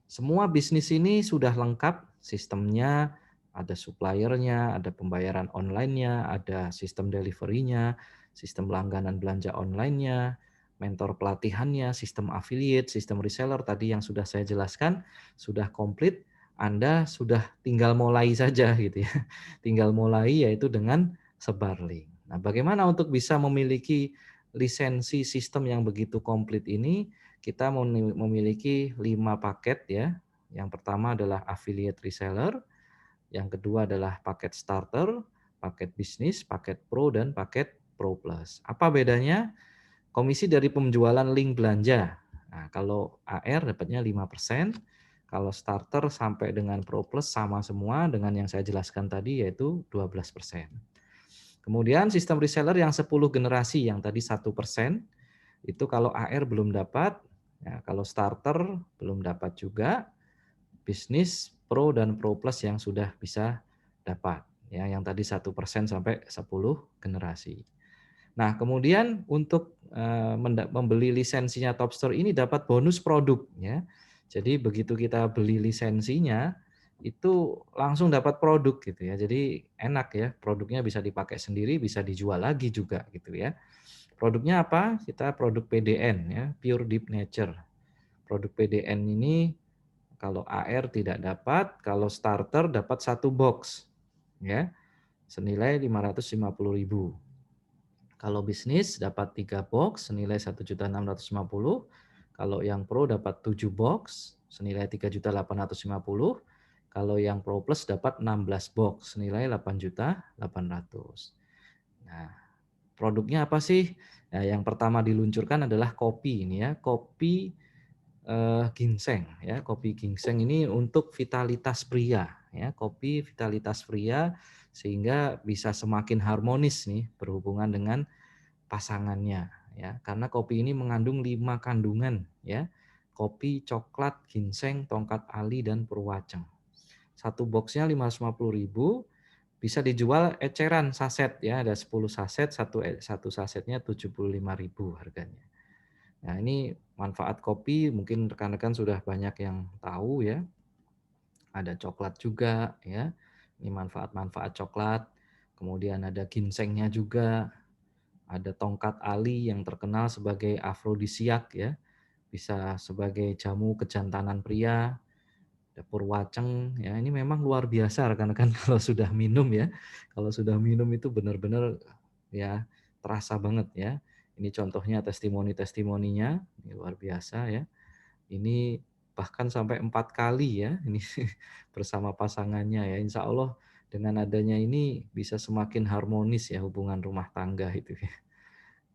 A: Semua bisnis ini sudah lengkap sistemnya, ada suppliernya, ada pembayaran online-nya, ada sistem delivery-nya, sistem langganan belanja online-nya, mentor pelatihannya, sistem affiliate, sistem reseller tadi yang sudah saya jelaskan sudah komplit. Anda sudah tinggal mulai saja gitu ya. Tinggal mulai yaitu dengan sebar link. Nah, bagaimana untuk bisa memiliki lisensi sistem yang begitu komplit ini? Kita memiliki 5 paket ya. Yang pertama adalah affiliate reseller, yang kedua adalah paket starter, paket bisnis, paket pro, dan paket pro plus. Apa bedanya? Komisi dari penjualan link belanja. Nah, kalau AR dapatnya 5%, kalau starter sampai dengan pro plus sama semua dengan yang saya jelaskan tadi yaitu 12%. Kemudian sistem reseller yang 10 generasi yang tadi 1%, itu kalau AR belum dapat, ya, kalau starter belum dapat juga, bisnis, pro, dan pro plus yang sudah bisa dapat. Ya, yang tadi 1% sampai 10 generasi. Nah, kemudian untuk membeli lisensinya Topstore ini dapat bonus produk. Ya. Jadi begitu kita beli lisensinya, itu langsung dapat produk gitu ya. Jadi enak ya, produknya bisa dipakai sendiri, bisa dijual lagi juga gitu ya. Produknya apa? Kita produk PDN ya, Pure Deep Nature. Produk PDN ini kalau AR tidak dapat, kalau starter dapat 1 box ya, senilai 550.000. Kalau bisnis dapat 3 box senilai 1.650.000. Kalau yang pro dapat 7 box senilai 3.850.000. Kalau yang pro plus dapat 16 box senilai 8.800.000. Nah, produknya apa sih? Nah, yang pertama diluncurkan adalah kopi ini ya, kopi ginseng ya. Kopi ginseng ini untuk vitalitas pria ya, kopi vitalitas pria sehingga bisa semakin harmonis nih berhubungan dengan pasangannya ya. Karena kopi ini mengandung 5 kandungan ya. Kopi, coklat, ginseng, tongkat ali dan purwaceng. Satu boxnya 550.000, bisa dijual eceran saset ya, ada 10 saset, satu sasetnya 75.000 harganya. Nah, ini manfaat kopi mungkin rekan-rekan sudah banyak yang tahu ya. Ada coklat juga ya. Ini manfaat-manfaat coklat. Kemudian ada ginsengnya juga. Ada tongkat ali yang terkenal sebagai afrodisiak ya. Bisa sebagai jamu kejantanan pria. Ada purwaceng ya, ini memang luar biasa rekan-rekan kalau sudah minum ya. Kalau sudah minum itu benar-benar ya terasa banget ya. Ini contohnya testimoni-testimoninya, ini luar biasa ya. Ini bahkan sampai 4 kali ya, ini bersama pasangannya ya. Insya Allah dengan adanya ini bisa semakin harmonis ya hubungan rumah tangga itu ya.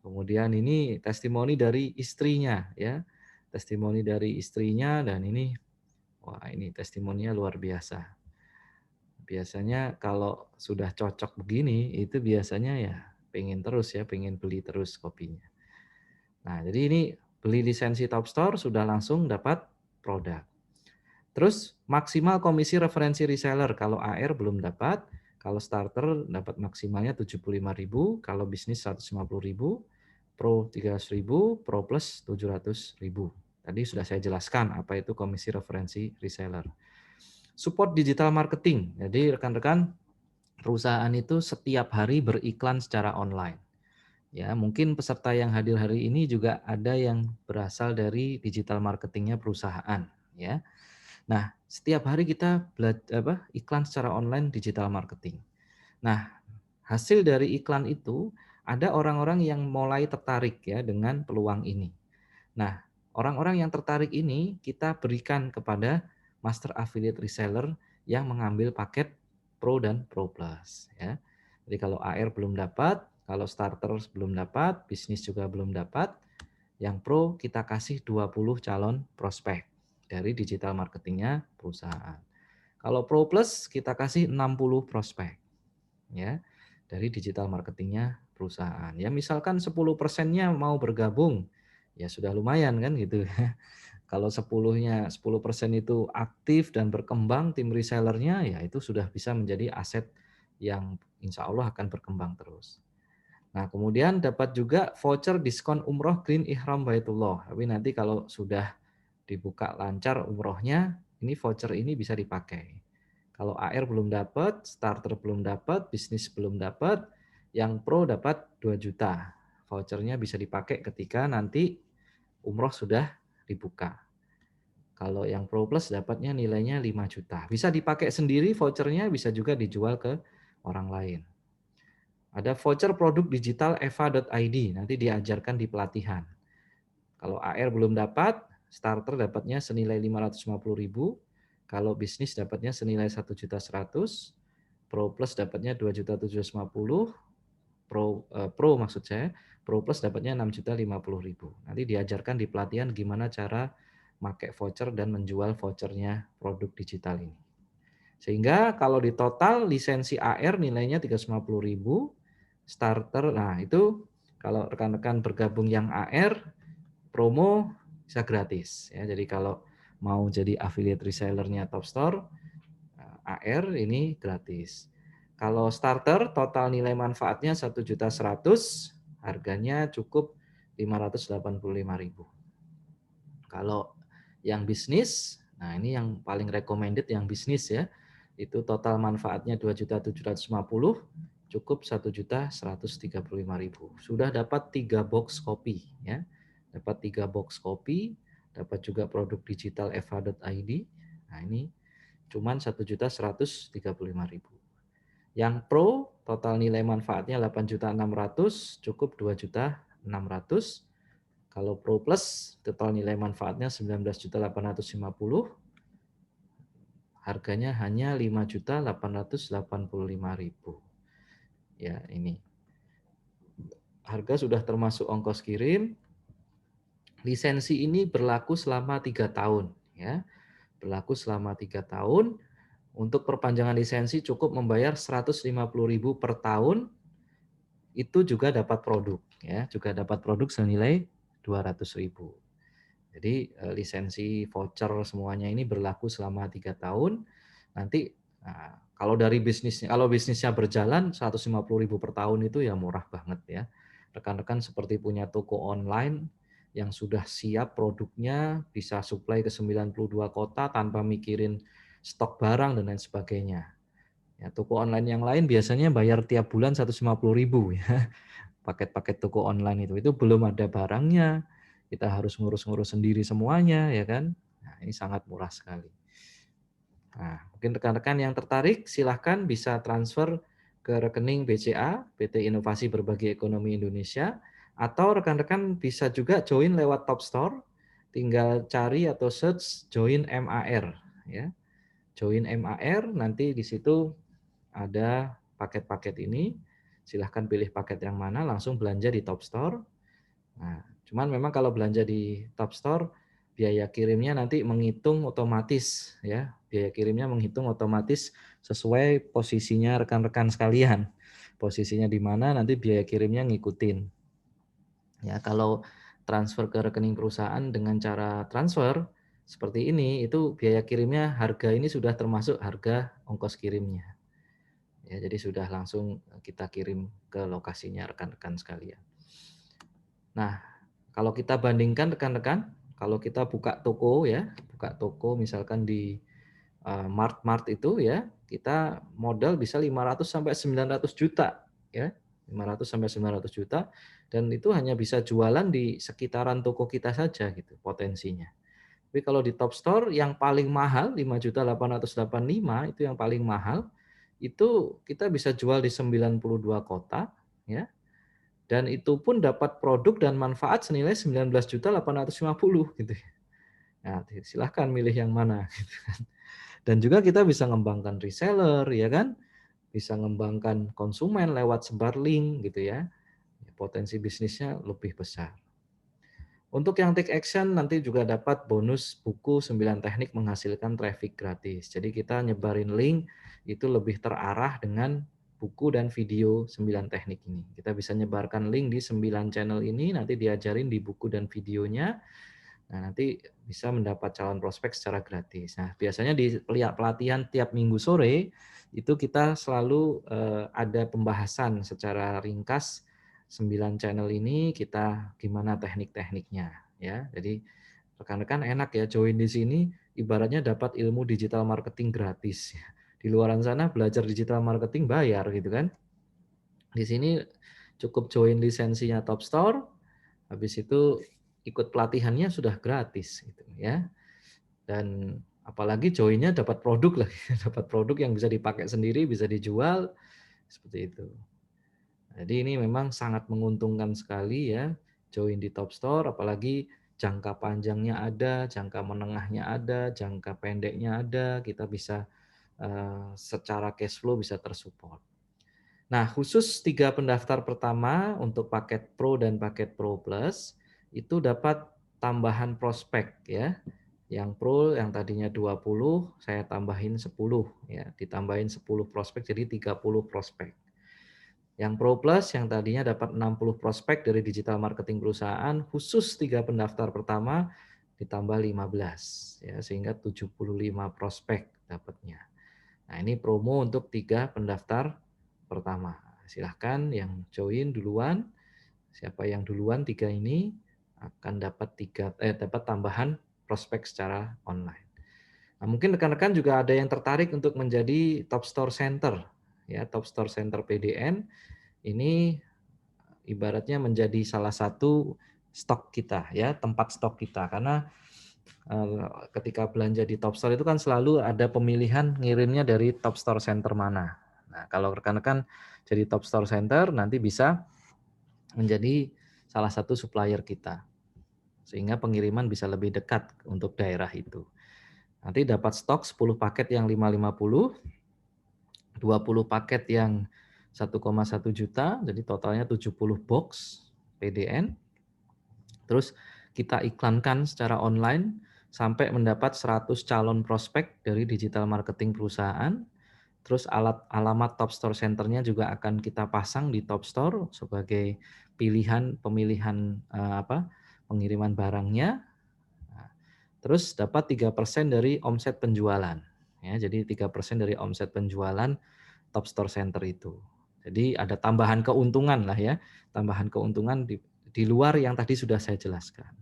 A: Kemudian ini testimoni dari istrinya ya. Testimoni dari istrinya dan ini wah, ini testimoninya luar biasa. Biasanya kalau sudah cocok begini, itu biasanya ya pengen terus ya, pengen beli terus kopinya. Nah, jadi ini beli lisensi Top Store sudah langsung dapat produk. Terus maksimal komisi referensi reseller, kalau AR belum dapat, kalau starter dapat maksimalnya 75.000, kalau bisnis 150.000, Pro 300.000, Pro Plus 700.000. Tadi sudah saya jelaskan apa itu komisi referensi reseller. Support digital marketing. Jadi rekan-rekan perusahaan itu setiap hari beriklan secara online. Ya, mungkin peserta yang hadir hari ini juga ada yang berasal dari digital marketingnya perusahaan, ya. Nah, setiap hari kita iklan secara online digital marketing. Nah, hasil dari iklan itu ada orang-orang yang mulai tertarik ya dengan peluang ini. Nah, orang-orang yang tertarik ini kita berikan kepada master affiliate reseller yang mengambil paket Pro dan Pro Plus ya. Jadi kalau AR belum dapat, kalau starter belum dapat, bisnis juga belum dapat, yang Pro kita kasih 20 calon prospek dari digital marketingnya perusahaan. Kalau Pro Plus kita kasih 60 prospek ya dari digital marketingnya perusahaan. Ya misalkan 10%-nya mau bergabung, ya sudah lumayan kan gitu. Kalau 10% itu aktif dan berkembang tim resellernya, ya itu sudah bisa menjadi aset yang insya Allah akan berkembang terus. Nah kemudian dapat juga voucher diskon umroh Green Ihram Baitullah. Tapi nanti kalau sudah dibuka lancar umrohnya, ini voucher ini bisa dipakai. Kalau AR belum dapat, starter belum dapat, bisnis belum dapat, yang Pro dapat 2 juta. Vouchernya bisa dipakai ketika nanti umroh sudah dibuka. Kalau yang Pro Plus dapatnya nilainya 5 juta. Bisa dipakai sendiri vouchernya, bisa juga dijual ke orang lain. Ada voucher produk digital eva.id, nanti diajarkan di pelatihan. Kalau AR belum dapat, starter dapatnya senilai 550.000, kalau bisnis dapatnya senilai 1.100.000, Pro Plus dapatnya 2.750.000, Pro maksud saya, Pro Plus dapatnya 6.050.000. Nanti diajarkan di pelatihan gimana cara pakai voucher dan menjual vouchernya produk digital ini. Sehingga kalau di total lisensi AR nilainya 350.000, starter, nah itu kalau rekan-rekan bergabung yang AR, promo bisa gratis ya. Jadi kalau mau jadi affiliate resellernya Top Store, AR ini gratis. Kalau starter total nilai manfaatnya 1.100.000, harganya cukup 585.000. Kalau yang bisnis, nah ini yang paling recommended yang bisnis ya. Itu total manfaatnya 2.750.000, cukup 1.135.000. Sudah dapat 3 box kopi ya. Dapat 3 box kopi, dapat juga produk digital eva.id. Nah, ini cuman 1.135.000. Yang Pro total nilai manfaatnya 8.600.000, cukup 2.600.000. Kalau Pro Plus total nilai manfaatnya 19.850.000. Harganya hanya 5.885.000. Ya, ini. Harga sudah termasuk ongkos kirim. lisensi ini berlaku selama 3 tahun, ya. Berlaku selama 3 tahun. Untuk perpanjangan lisensi cukup membayar 150.000 per tahun, itu juga dapat produk, ya, juga dapat produk senilai 200.000. Jadi lisensi voucher semuanya ini berlaku selama 3 tahun. Nanti kalau dari bisnisnya, kalau bisnisnya berjalan 150.000 per tahun itu ya murah banget ya. Rekan-rekan seperti punya toko online yang sudah siap produknya, bisa supply ke 92 kota tanpa mikirin stok barang dan lain sebagainya. Ya, toko online yang lain biasanya bayar tiap bulan 150.000 ya. Paket-paket toko online itu belum ada barangnya, kita harus ngurus-ngurus sendiri semuanya ya kan. Nah, ini sangat murah sekali. Nah, mungkin rekan-rekan yang tertarik silahkan bisa transfer ke rekening BCA, PT Inovasi Berbagi Ekonomi Indonesia, atau rekan-rekan bisa juga join lewat Top Store, tinggal cari atau search join MAR ya. Join MAR, nanti di situ ada paket-paket ini, silahkan pilih paket yang mana, langsung belanja di Top Store. Nah, cuman memang kalau belanja di Top Store, biaya kirimnya nanti menghitung otomatis ya, biaya kirimnya menghitung otomatis sesuai posisinya rekan-rekan sekalian. Posisinya di mana nanti biaya kirimnya ngikutin. Ya, kalau transfer ke rekening perusahaan dengan cara transfer seperti ini, itu biaya kirimnya, harga ini sudah termasuk harga ongkos kirimnya. Ya, jadi sudah langsung kita kirim ke lokasinya rekan-rekan sekalian. Nah, kalau kita bandingkan rekan-rekan, kalau kita buka toko ya, buka toko misalkan di Mart itu ya, kita modal bisa 500 sampai 900 juta ya. 500 sampai 900 juta, dan itu hanya bisa jualan di sekitaran toko kita saja gitu potensinya. Tapi kalau di Top Store yang paling mahal 5.885 itu yang paling mahal, itu kita bisa jual di 92 kota ya. Dan itu pun dapat produk dan manfaat senilai 19.850 gitu ya. Nah, silahkan milih yang mana gitu kan. Dan juga kita bisa ngembangkan reseller ya kan, bisa ngembangkan konsumen lewat sebar link gitu ya. Potensi bisnisnya lebih besar. Untuk yang take action nanti juga dapat bonus buku 9 teknik menghasilkan traffic gratis. Jadi kita nyebarin link itu lebih terarah dengan buku dan video 9 teknik ini. Kita bisa nyebarkan link di 9 channel ini, nanti diajarin di buku dan videonya. Nah, nanti bisa mendapat calon prospek secara gratis. Nah, biasanya di pelatihan tiap minggu sore itu kita selalu ada pembahasan secara ringkas 9 channel ini, kita gimana teknik-tekniknya ya. Jadi rekan-rekan enak ya join di sini, ibaratnya dapat ilmu digital marketing gratis. Di luaran sana belajar digital marketing bayar gitu kan. Di sini cukup join lisensinya Top Store, habis itu ikut pelatihannya sudah gratis gitu ya. Dan apalagi joinnya dapat produk lagi, dapat produk yang bisa dipakai sendiri, bisa dijual seperti itu. Jadi ini memang sangat menguntungkan sekali ya join di Top Store, apalagi jangka panjangnya ada, jangka menengahnya ada, jangka pendeknya ada, kita bisa secara cash flow bisa tersupport. Nah, khusus 3 pendaftar pertama untuk paket Pro dan paket Pro Plus itu dapat tambahan prospek ya. Yang Pro yang tadinya 20, saya tambahin 10 ya, ditambahin 10 prospek jadi 30 prospek. Yang Pro Plus yang tadinya dapat 60 prospek dari digital marketing perusahaan, khusus 3 pendaftar pertama ditambah 15 ya, sehingga 75 prospek dapatnya. Nah, ini promo untuk 3 pendaftar pertama. Silahkan yang join duluan. Siapa yang duluan 3 ini akan dapat dapat tambahan prospek secara online. Nah, mungkin rekan-rekan juga ada yang tertarik untuk menjadi Top Store Center ya, Top Store Center PDN. Ini ibaratnya menjadi salah satu stok kita ya, tempat stok kita, karena ketika belanja di Top Store itu kan selalu ada pemilihan ngirimnya dari Top Store Center mana. Nah, kalau rekan-rekan jadi Top Store Center nanti bisa menjadi salah satu supplier kita, sehingga pengiriman bisa lebih dekat untuk daerah itu. Nanti dapat stok 10 paket yang 550, 20 paket yang 1,1 juta, jadi totalnya 70 box PDN. Terus kita iklankan secara online sampai mendapat 100 calon prospek dari digital marketing perusahaan. Terus alamat Top Store Center-nya juga akan kita pasang di Top Store sebagai pemilihan pengiriman barangnya. Nah, terus dapat 3% dari omset penjualan. Ya, jadi 3% dari omset penjualan Top Store Center itu. Jadi ada tambahan keuntungan lah ya, tambahan keuntungan di luar yang tadi sudah saya jelaskan.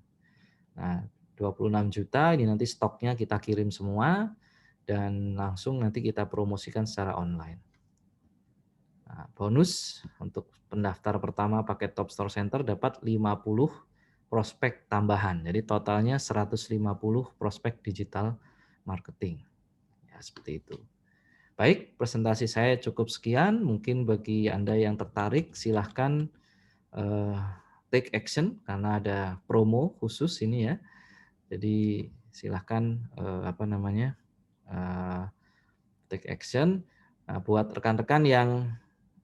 A: Nah, 26 juta ini nanti stoknya kita kirim semua dan langsung nanti kita promosikan secara online. Nah, bonus untuk pendaftar pertama paket Top Store Center dapat 50 prospek tambahan. Jadi totalnya 150 prospek digital marketing. Ya, seperti itu. Baik, presentasi saya cukup sekian. Mungkin bagi Anda yang tertarik silahkan take action karena ada promo khusus ini ya. Jadi silahkan take action. Nah, buat rekan-rekan yang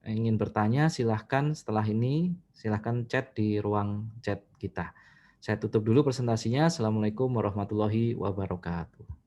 A: ingin bertanya silahkan setelah ini silahkan chat di ruang chat kita. Saya tutup dulu presentasinya. Assalamualaikum warahmatullahi wabarakatuh.